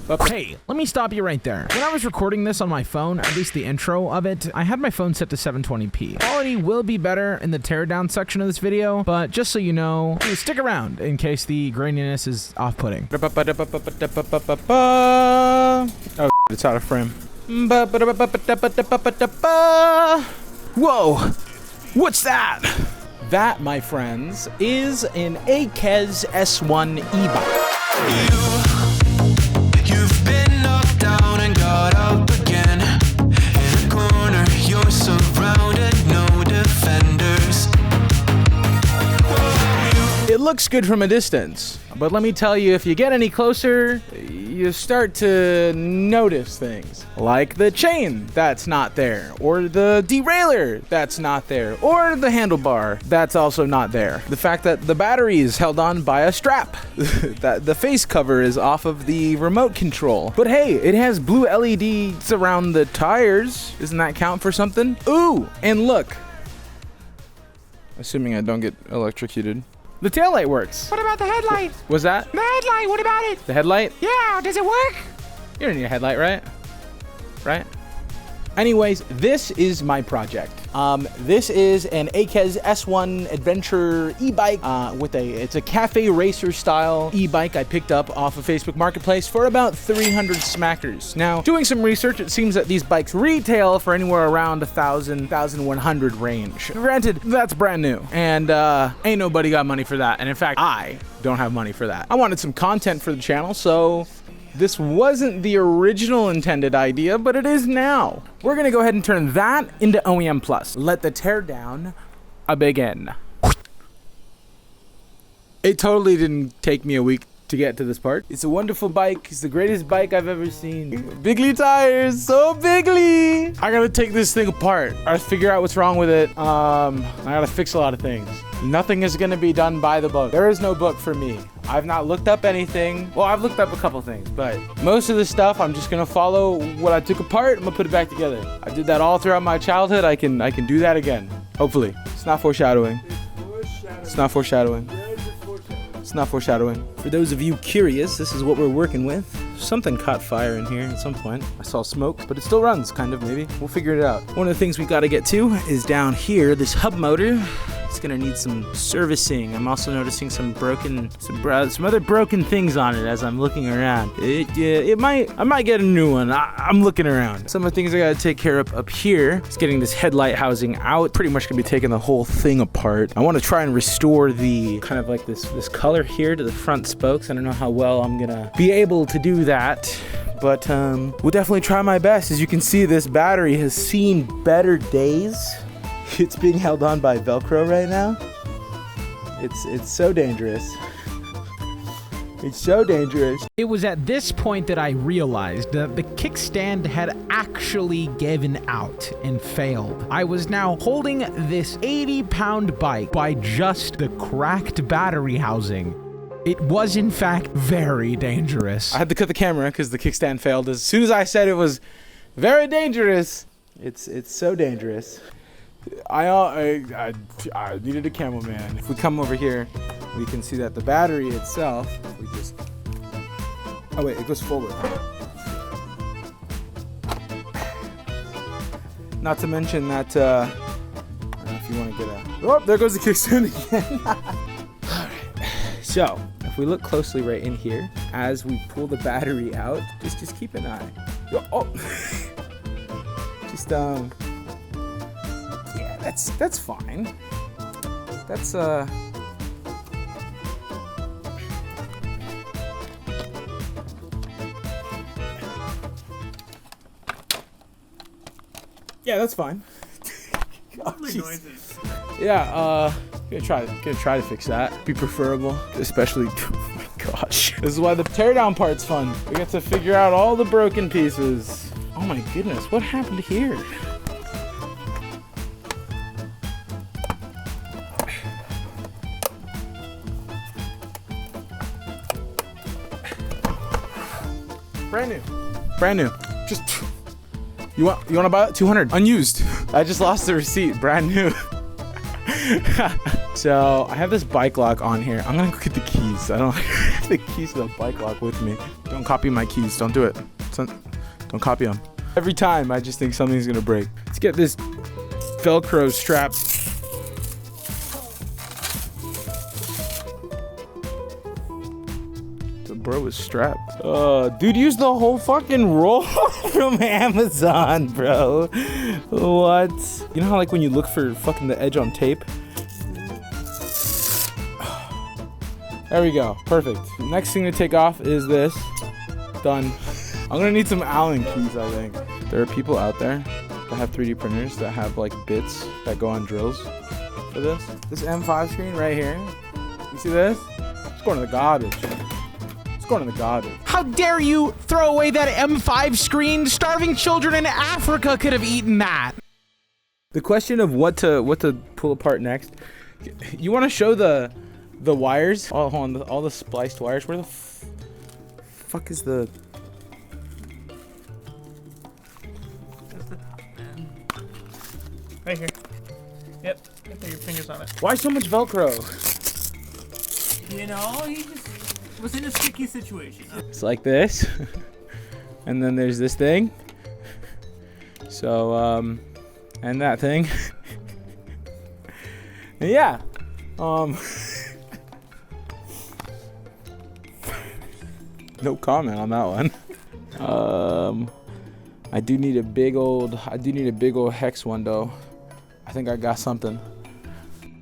But hey, let me stop you right there. When I was recording this on my phone, at least the intro of it, I had my phone set to 720p. Quality will be better in the teardown section of this video, but just so you know, stick around in case the graininess is off-putting. Oh, it's out of frame. Whoa, what's that? That, my friends, is an Akez S1 e-bike. You've been knocked down and got up again. In a corner, you're surrounded, no defenders. It looks good from a distance, but let me tell you, if you get any closer, you start to notice things. Like the chain that's not there, or the derailleur that's not there, or the handlebar that's also not there. The fact that the battery is held on by a strap. That the face cover is off of the remote control. But hey, it has blue LEDs around the tires. Doesn't that count for something? Ooh, and look. Assuming I don't get electrocuted. The taillight works. What about the headlight? Was that? The headlight, what about it? The headlight? Yeah, does it work? You don't need a headlight, right? Right? Anyways, this is my project. This is an Akez S1 adventure e-bike it's a cafe racer style e-bike I picked up off of Facebook Marketplace for about 300 smackers. Now, doing some research, it seems that these bikes retail for anywhere around 1,000, 1,100 range. Granted, that's brand new, and ain't nobody got money for that. And in fact, I don't have money for that. I wanted some content for the channel, so this wasn't the original intended idea, but it is now. We're gonna go ahead and turn that into OEM Plus. Let the teardown begin. It totally didn't take me a week to get to this part. It's a wonderful bike. It's the greatest bike I've ever seen. Bigly tires, so bigly. I gotta take this thing apart. I gotta figure out what's wrong with it. I gotta fix a lot of things. Nothing is gonna be done by the book. There is no book for me. I've not looked up anything. Well, I've looked up a couple things, but most of the stuff I'm just gonna follow what I took apart. I'm gonna put it back together. I did that all throughout my childhood. I can do that again. Hopefully. It's not foreshadowing. It's not foreshadowing. It's not foreshadowing. For those of you curious, this is what we're working with. Something caught fire in here at some point. I saw smoke, but it still runs, kind of, maybe. We'll figure it out. One of the things we gotta get to is down here, this hub motor. It's gonna need some servicing. I'm also noticing some other broken things on it as I'm looking around. I might get a new one. I'm looking around. Some of the things I gotta take care of up here is getting this headlight housing out. Pretty much gonna be taking the whole thing apart. I want to try and restore the kind of like this color here to the front spokes. I don't know how well I'm gonna be able to do that, but we'll definitely try my best. As you can see, this battery has seen better days. It's being held on by Velcro right now. It's so dangerous. It's so dangerous. It was at this point that I realized that the kickstand had actually given out and failed. I was now holding this 80-pound bike by just the cracked battery housing. It was, in fact, very dangerous. I had to cut the camera because the kickstand failed. As soon as I said it was very dangerous, it's so dangerous. I needed a cameraman. If we come over here, we can see that the battery itself, oh wait, it goes forward. Not to mention that, I don't know if you want to get oh, there goes the kickstand again. All right, so if we look closely right in here, as we pull the battery out, just keep an eye. Oh, yeah, that's fine. That's yeah, that's fine. Oh, yeah, gonna try to fix that. Be preferable, especially. Oh my gosh, this is why the teardown part's fun. We get to figure out all the broken pieces. Oh my goodness, what happened here? Brand new. Just you want to buy it? 200 unused. I just lost the receipt. Brand new. So I have this bike lock on here. I'm gonna go get the keys. I don't have the keys to the bike lock with me. Don't copy my keys. Don't do it. Don't copy them. Every time I just think something's gonna break. Let's get this Velcro strap. The bro is strapped. Dude used the whole fucking roll from Amazon, bro. What? You know how like when you look for fucking the edge on tape? There we go. Perfect. Next thing to take off is this. Done. I'm gonna need some Allen keys, I think. There are people out there that have 3D printers that have like bits that go on drills for this. This M5 screen right here. You see this? It's going to the garbage. It's going to the garbage. How dare you throw away that M5 screen? Starving children in Africa could have eaten that. The question of what to pull apart next. You want to show the wires? Oh, hold on. All the spliced wires. Where the fuck is the... Right here. Yep. You put your fingers on it. Why so much Velcro? You know, he just was in a sticky situation. It's like this. And then there's this thing. So, and that thing. And yeah. No comment on that one. I do need a big old hex one though. I think I got something.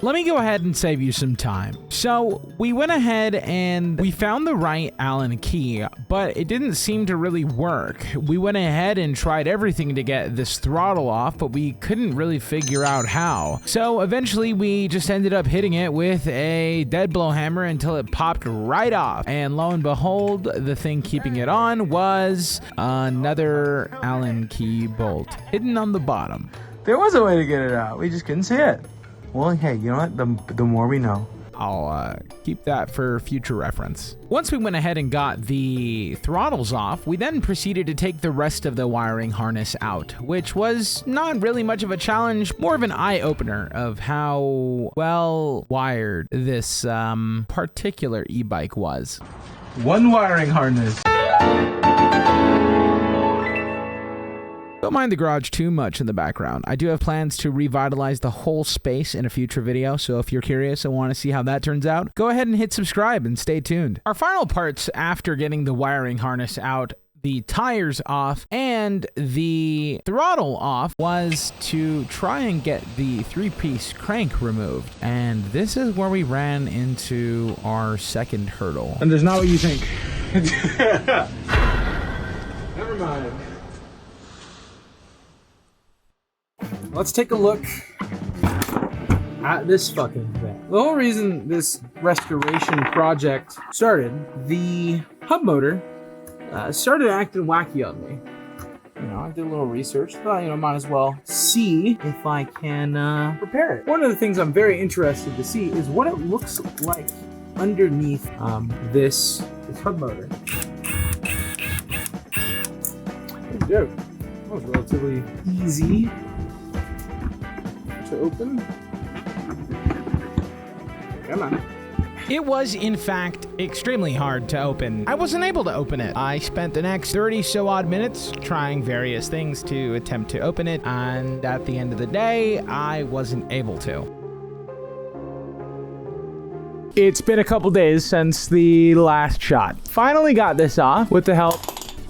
Let me go ahead and save you some time. So we went ahead and we found the right Allen key, but it didn't seem to really work. We went ahead and tried everything to get this throttle off, but we couldn't really figure out how. So eventually we just ended up hitting it with a dead blow hammer until it popped right off. And lo and behold, the thing keeping it on was another Allen key bolt hidden on the bottom. There was a way to get it out. We just couldn't see it. Well, hey, you know what? The more we know. I'll keep that for future reference. Once we went ahead and got the throttles off, we then proceeded to take the rest of the wiring harness out, which was not really much of a challenge, more of an eye-opener of how well wired this particular e-bike was. One wiring harness. Don't mind the garage too much in the background. I do have plans to revitalize the whole space in a future video, so if you're curious and want to see how that turns out, go ahead and hit subscribe and stay tuned. Our final parts after getting the wiring harness out, the tires off, and the throttle off was to try and get the 3-piece crank removed. And this is where we ran into our second hurdle. And there's not what you think. Never mind. Let's take a look at this fucking thing. The whole reason this restoration project started, the hub motor started acting wacky on me. You know, I did a little research, thought, might as well see if I can repair it. One of the things I'm very interested to see is what it looks like underneath this hub motor. That was relatively easy to open. Come on. It was, in fact, extremely hard to open. I wasn't able to open it. I spent the next 30-so-odd minutes trying various things to attempt to open it, and at the end of the day, I wasn't able to. It's been a couple days since the last shot. Finally got this off with the help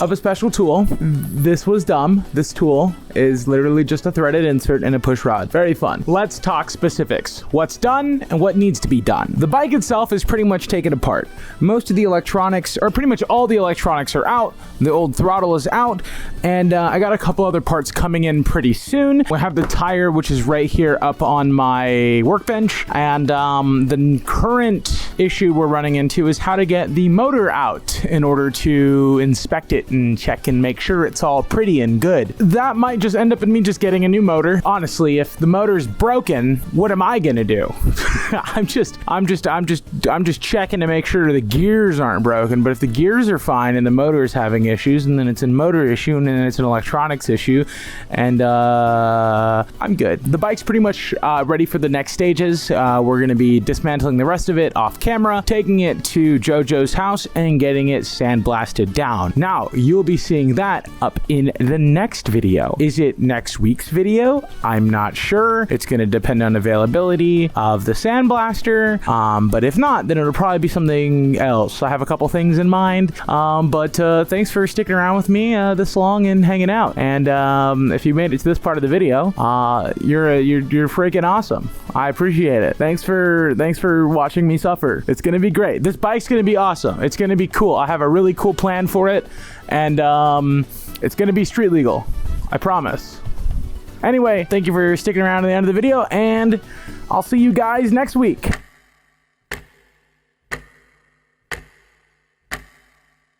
of a special tool. This was dumb. This tool is literally just a threaded insert and a push rod. Very fun. Let's talk specifics. What's done and what needs to be done. The bike itself is pretty much taken apart. Most of the electronics, or pretty much all the electronics, are out. The old throttle is out, and I got a couple other parts coming in pretty soon. We have the tire, which is right here up on my workbench, and the current issue we're running into is how to get the motor out in order to inspect it and check and make sure it's all pretty and good. That might just end up in me just getting a new motor. Honestly, if the motor's broken, what am I gonna do? I'm just checking to make sure the gears aren't broken. But if the gears are fine and the motor is having issues, and then it's a motor issue, and then it's an electronics issue, and I'm good. The bike's pretty much ready for the next stages. We're gonna be dismantling the rest of it off camera. camera, taking it to JoJo's house and getting it sandblasted down. Now, you'll be seeing that up in the next video. Is it next week's video? I'm not sure. It's going to depend on availability of the sandblaster. But if not, then it'll probably be something else. I have a couple things in mind. But thanks for sticking around with me this long and hanging out. And if you made it to this part of the video, you're freaking awesome. I appreciate it. Thanks for watching me suffer. It's gonna be great. This bike's gonna be awesome. It's gonna be cool. I have a really cool plan for it, and it's gonna be street legal. I promise. Anyway, thank you for sticking around to the end of the video, and I'll see you guys next week.